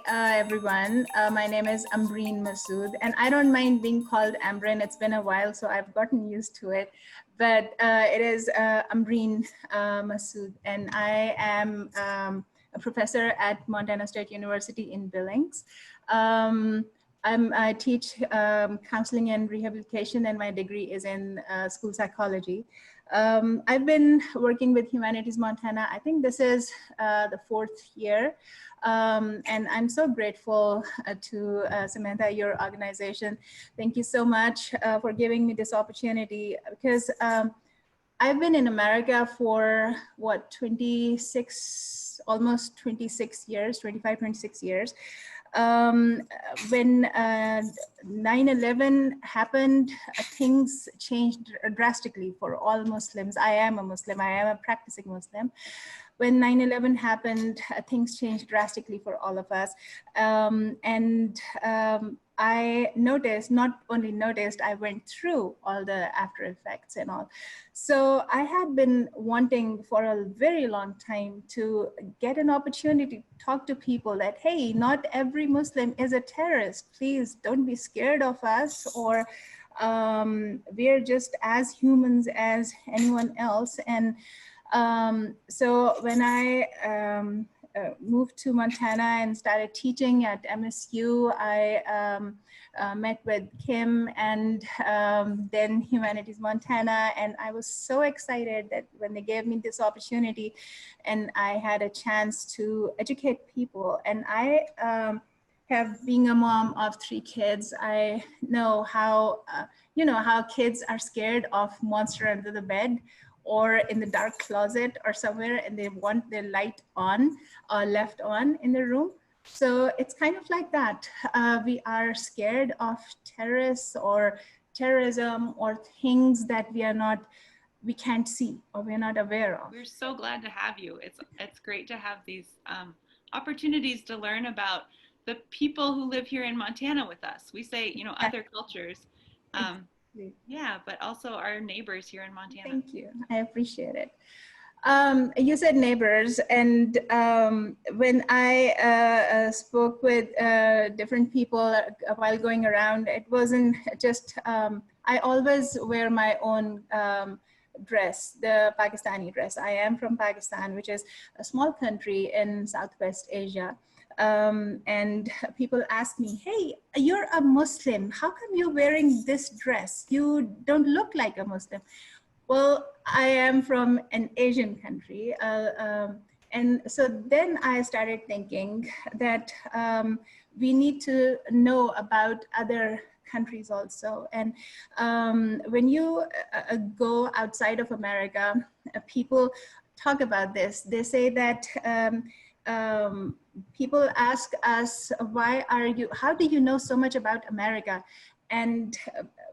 Hi, everyone. My name is Ambrin Masood, and I don't mind being called Ambrin. It's been a while, so I've gotten used to it. But it is Ambrin Masood, and I am a professor at Montana State University in Billings. I teach counseling and rehabilitation, and my degree is in school psychology. I've been working with Humanities Montana. I think this is the 4th year. And I'm so grateful to Samantha, your organization. Thank you so much for giving me this opportunity, because I've been in America for what, 26, almost 26 years, 25, 26 years. When 9/11 happened, things changed drastically for all Muslims. I am a Muslim, I am a practicing Muslim. When 9/11 happened, things changed drastically for all of us. I noticed, not only noticed, I went through all the after effects and all. So I had been wanting for a very long time to get an opportunity to talk to people that, hey, not every Muslim is a terrorist. Please don't be scared of us, or we're just as humans as anyone else. And so when I moved to Montana and started teaching at MSU, I met with Kim and then Humanities Montana, and I was so excited that when they gave me this opportunity and I had a chance to educate people. And I being a mom of 3 kids, I know how, how kids are scared of monster under the bed or in the dark closet or somewhere, and they want their light on or left on in the room. So it's kind of like that. We are scared of terrorists or terrorism or things that we can't see or we're not aware of. We're so glad to have you. It's great to have these opportunities to learn about the people who live here in Montana with us. We say, other cultures. Yeah, but also our neighbors here in Montana. Thank you. I appreciate it. You said neighbors, and when I spoke with different people while going around, it wasn't just, I always wear my own dress, the Pakistani dress. I am from Pakistan, which is a small country in Southwest Asia. And people ask me, hey, you're a Muslim. How come you're wearing this dress? You don't look like a Muslim. Well, I am from an Asian country. And so then I started thinking that we need to know about other countries also. And when you go outside of America, people talk about this. They say that people ask us, how do you know so much about America? And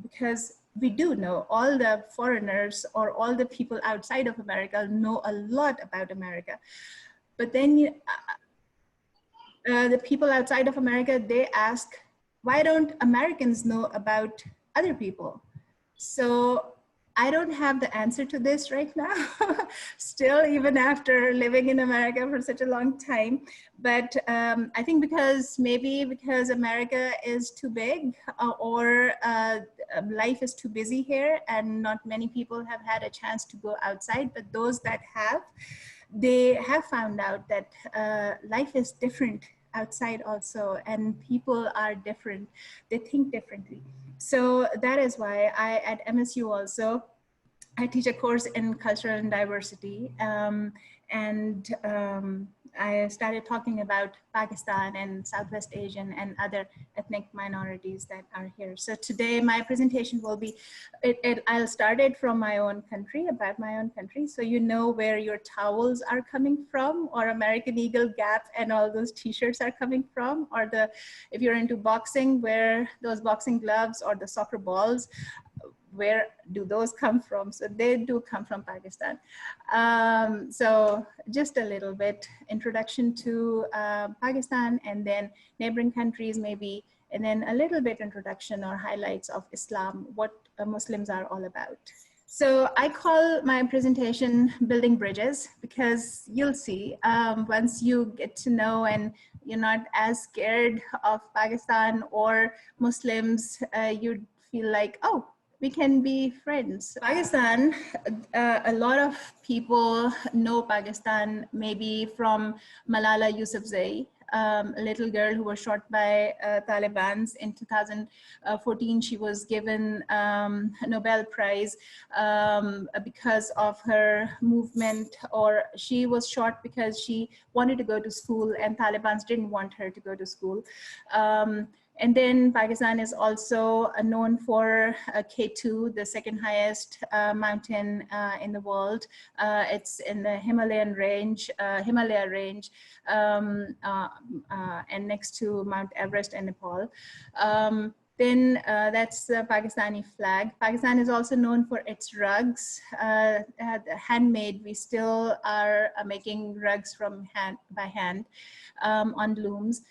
because we do know, all the foreigners or all the people outside of America know a lot about America. But then the people outside of America, they ask, why don't Americans know about other people? So I don't have the answer to this right now, still, even after living in America for such a long time. But I think maybe because America is too big, or life is too busy here, and not many people have had a chance to go outside. But those that have, they have found out that life is different outside also, and people are different, they think differently. So that is why at MSU also, I teach a course in culture and diversity. I started talking about Pakistan and Southwest Asian and other ethnic minorities that are here. So today my presentation will be, I'll start it from my own country, about my own country. So you know where your towels are coming from, or American Eagle, Gap, and all those t-shirts are coming from, or if you're into boxing, where those boxing gloves or the soccer balls, where do those come from? So they do come from Pakistan. So just a little bit introduction to Pakistan, and then neighboring countries maybe, and then a little bit introduction or highlights of Islam, what Muslims are all about. So I call my presentation Building Bridges, because you'll see once you get to know and you're not as scared of Pakistan or Muslims. You'd feel like, oh, we can be friends. Pakistan, a lot of people know Pakistan maybe from Malala Yousafzai, a little girl who was shot by Taliban's in 2014. She was given a Nobel Prize because of her movement, or she was shot because she wanted to go to school and Taliban's didn't want her to go to school. And then Pakistan is also known for K2, the second highest mountain in the world. It's in the Himalaya range, and next to Mount Everest in Nepal. Then that's the Pakistani flag. Pakistan is also known for its rugs, handmade. We still are making rugs by hand on looms.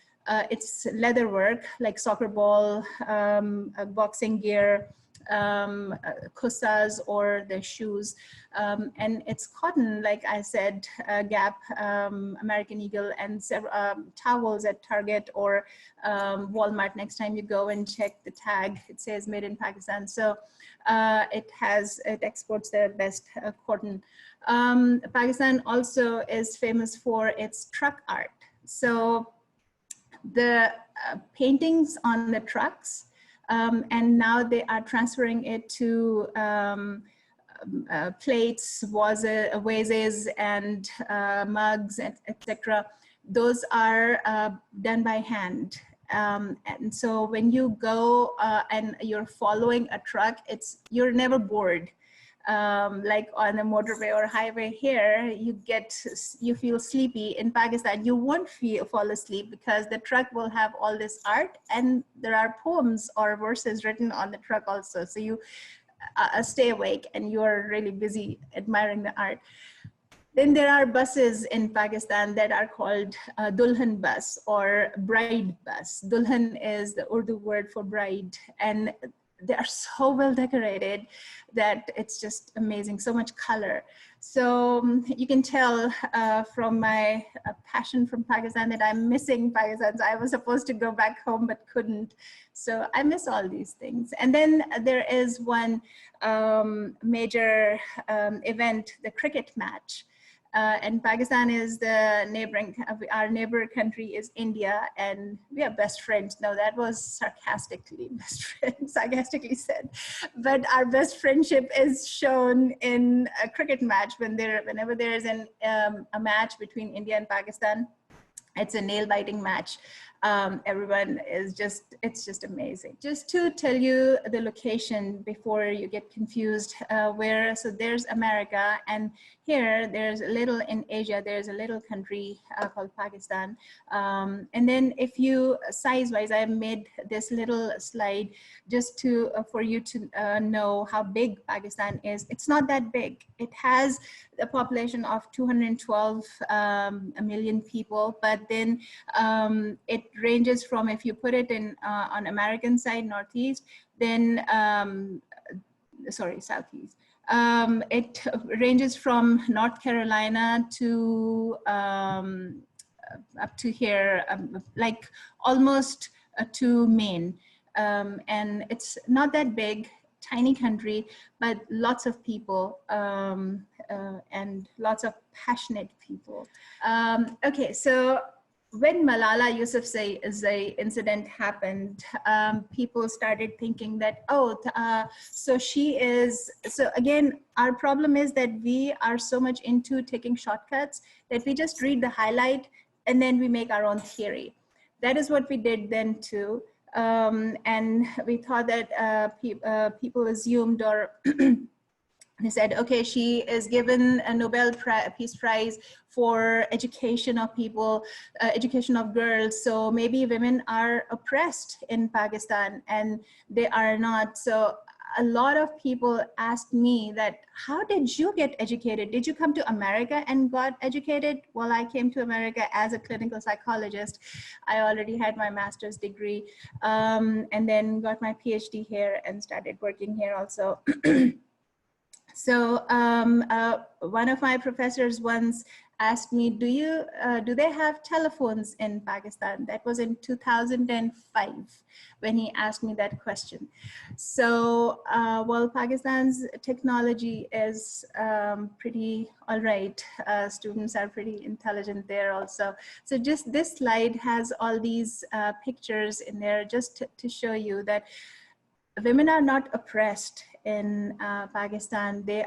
It's leather work, like soccer ball, boxing gear, kusas or the shoes. And it's cotton, like I said, Gap, American Eagle, and several towels at Target or Walmart. Next time you go and check the tag, it says made in Pakistan. So it exports their best cotton. Pakistan also is famous for its truck art. So the paintings on the trucks, and now they are transferring it to plates, vases, and mugs, etc. Those are done by hand. And so when you go and you're following a truck, you're never bored. Like on a motorway or highway here, you feel sleepy. In Pakistan, you won't fall asleep because the truck will have all this art, and there are poems or verses written on the truck also. So you stay awake and you are really busy admiring the art. Then there are buses in Pakistan that are called Dulhan bus or bride bus. Dulhan is the Urdu word for bride, and they are so well decorated that it's just amazing, so much color. So you can tell from my passion from Pakistan that I'm missing Pakistan. So I was supposed to go back home but couldn't. So I miss all these things. And then there is one major event, the cricket match. And Pakistan is the our neighbor country is India, and we are best friends. No, that was sarcastically sarcastically said. But our best friendship is shown in a cricket match whenever there is a match between India and Pakistan. It's a nail-biting match. Everyone is it's just amazing. Just to tell you the location before you get confused, so there's America, and here there's a little in Asia, there's a little country called Pakistan. And then if you, size-wise, I made this little slide just for you to know how big Pakistan is. It's not that big. It has a population of 212 million people, but then it ranges from, if you put it in on American side, northeast, then southeast. It ranges from North Carolina to up to here, like almost to Maine, and it's not that big. Tiny country, but lots of people and lots of passionate people. Okay, so when Malala Yousafzai incident happened, people started thinking that, so again, our problem is that we are so much into taking shortcuts that we just read the highlight and then we make our own theory. That is what we did then too. And we thought that people assumed, or they said, okay, she is given a Nobel Peace Prize for education of people, education of girls. So maybe women are oppressed in Pakistan, and they are not. So a lot of people asked me that, how did you get educated? Did you come to America and got educated? Well, I came to America as a clinical psychologist. I already had my master's degree, and then got my PhD here and started working here also. So one of my professors once asked me, do they have telephones in Pakistan? That was in 2005 when he asked me that question. So, well, Pakistan's technology is pretty all right. Students are pretty intelligent there also. So just this slide has all these pictures in there just to show you that women are not oppressed in Pakistan. They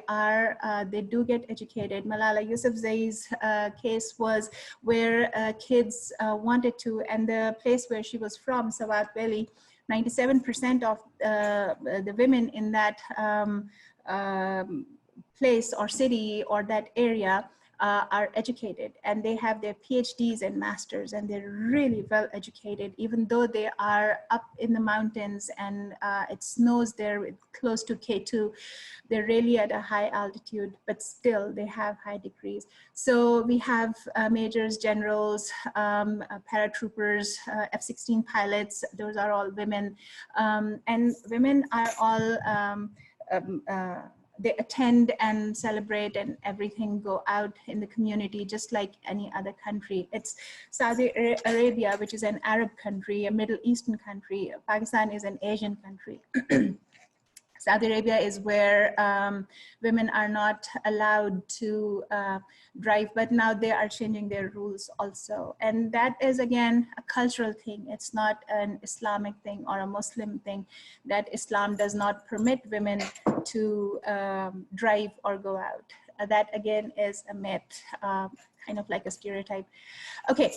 do get educated. Malala Yousafzai's case was where kids wanted to, and the place where she was from, Sawat Valley, 97% of the women in that place or city or that area are educated, and they have their PhDs and masters, and they're really well educated, even though they are up in the mountains and it snows there close to K2. They're really at a high altitude, but still they have high degrees. So we have majors, generals, paratroopers, F-16 pilots. Those are all women, and women are all they attend and celebrate and everything, go out in the community just like any other country. It's Saudi Arabia, which is an Arab country, a Middle Eastern country. Pakistan is an Asian country. Saudi Arabia is where women are not allowed to drive, but now they are changing their rules also. And that is, again, a cultural thing. It's not an Islamic thing or a Muslim thing, that Islam does not permit women to drive or go out. That, again, is a myth, kind of like a stereotype. Okay.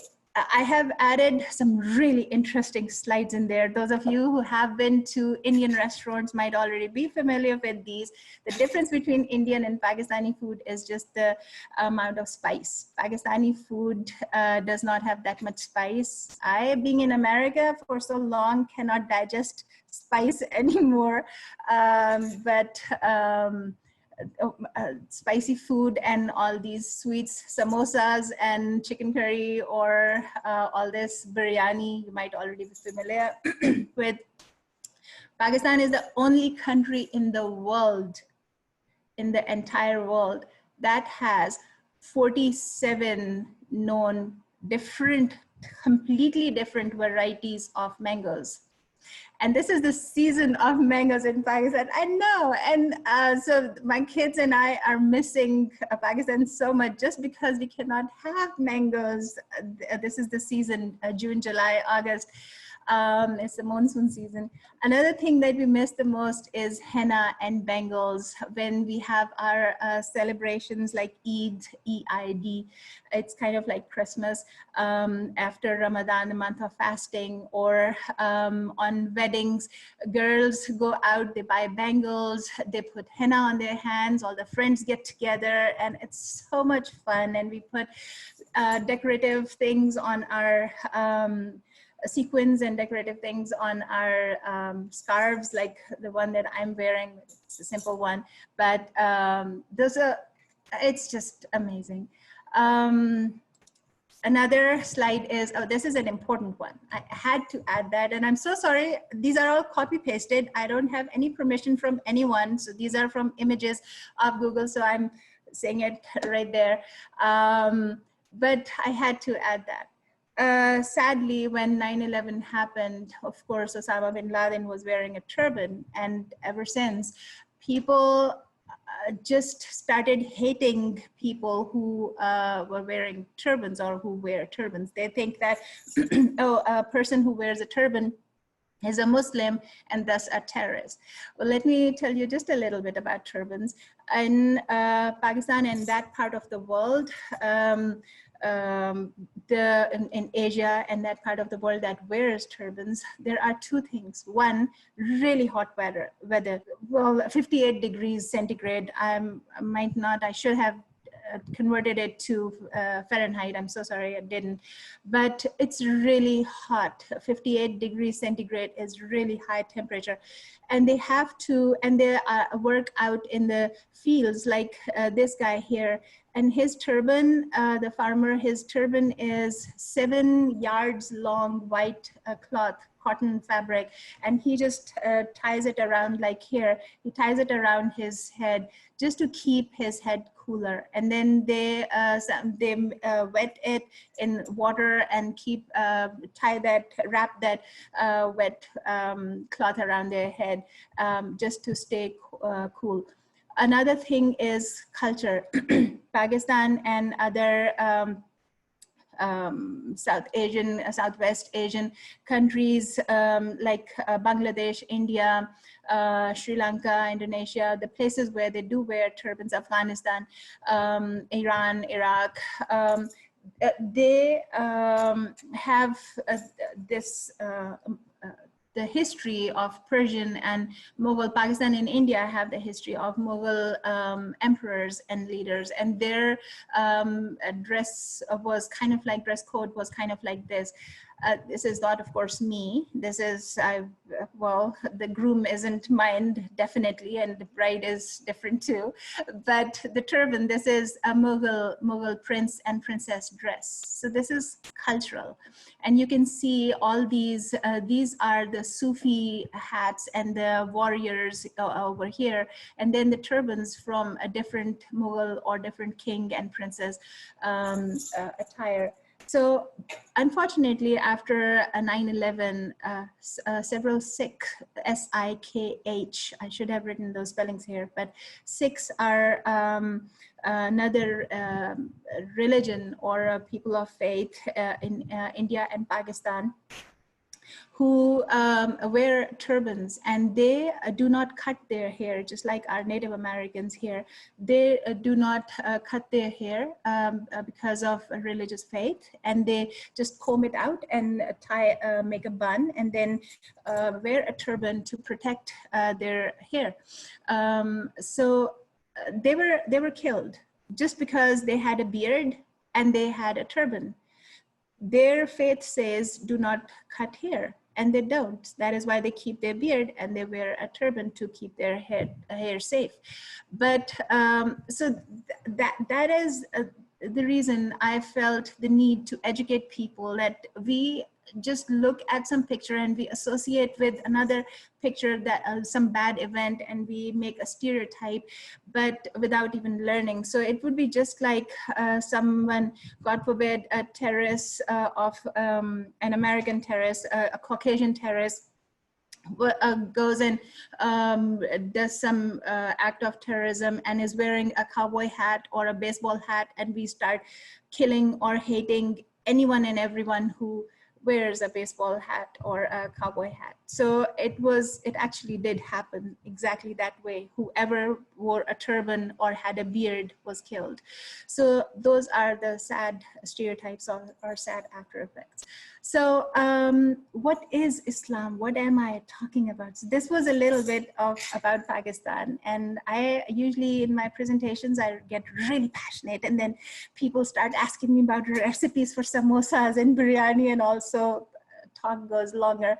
I have added some really interesting slides in there. Those of you who have been to Indian restaurants might already be familiar with these. The difference between Indian and Pakistani food is just the amount of spice. Pakistani food does not have that much spice. I, being in America for so long, cannot digest spice anymore. Spicy food and all these sweets, samosas and chicken curry, or all this biryani, you might already be familiar with. Pakistan is the only country in the world, in the entire world, that has 47 known different, completely different varieties of mangoes. And this is the season of mangoes in Pakistan. I know. And so my kids and I are missing Pakistan so much just because we cannot have mangoes. This is the season, June, July, August. It's the monsoon season. Another thing that we miss the most is henna and bangles. When we have our celebrations like Eid, E-I-D, it's kind of like Christmas, after Ramadan, the month of fasting, or on weddings, girls go out, they buy bangles, they put henna on their hands, all the friends get together, and it's so much fun. And we put decorative things on our sequins and decorative things on our scarves, like the one that I'm wearing. It's a simple one, but it's just amazing. Another slide is, oh, this is an important one. I had to add that, and I'm so sorry. These are all copy pasted. I don't have any permission from anyone. So these are from images of Google. So I'm saying it right there. But I had to add that. Sadly, when 9/11 happened, of course, Osama bin Laden was wearing a turban, and ever since, people just started hating people who were wearing turbans or who wear turbans. They think that, oh, a person who wears a turban is a Muslim and thus a terrorist. Well, let me tell you just a little bit about turbans. In Pakistan and that part of the world, in Asia and that part of the world that wears turbans, there are two things. One, really hot weather. Well, 58 degrees centigrade. I should have converted it to Fahrenheit. I'm so sorry I didn't, but it's really hot. 58 degrees centigrade is really high temperature, and they have to, and they work out in the fields like this guy here. And his turban, the farmer, his turban is 7 yards long white cloth cotton fabric, and he just ties it around like here. He ties it around his head just to keep his head cooler. And then they wet it in water and wrap that wet cloth around their head just to stay cool. Another thing is culture. Pakistan and other Southwest Asian countries like Bangladesh, India, Sri Lanka, Indonesia, the places where they do wear turbans, Afghanistan, Iran, Iraq, they have this the history of Persian and Mughal. Pakistan and India have the history of Mughal emperors and leaders, and their dress code was kind of like this. This is not, of course, me. This is, well, the groom isn't mine, definitely, and the bride is different too. But the turban, this is a Mughal prince and princess dress. So this is cultural. And you can see all these are the Sufi hats and the warriors over here. And then the turbans from a different Mughal or different king and princess attire. So unfortunately, after 9/11, several Sikh, S-I-K-H, I should have written those spellings here, but Sikhs are another religion or people of faith in India and Pakistan, who wear turbans, and they do not cut their hair, just like our Native Americans here. They do not cut their hair because of religious faith, and they just comb it out and make a bun, and then wear a turban to protect their hair. So they were killed just because they had a beard and they had a turban. Their faith says do not cut hair, and they don't. That is why they keep their beard and they wear a turban to keep their hair safe. But so that is the reason I felt the need to educate people, that we just look at some picture and we associate with another picture that some bad event, and we make a stereotype, but without even learning. So it would be just like someone, God forbid, a terrorist of an American terrorist, a Caucasian terrorist, goes and does some act of terrorism and is wearing a cowboy hat or a baseball hat, and we start killing or hating anyone and everyone who wears a baseball hat or a cowboy hat. So it actually did happen exactly that way. Whoever wore a turban or had a beard was killed. So those are the sad stereotypes or sad after effects. So what is Islam? What am I talking about? So this was a little bit about Pakistan. And I usually in my presentations, I get really passionate, and then people start asking me about recipes for samosas and biryani, and also talk goes longer.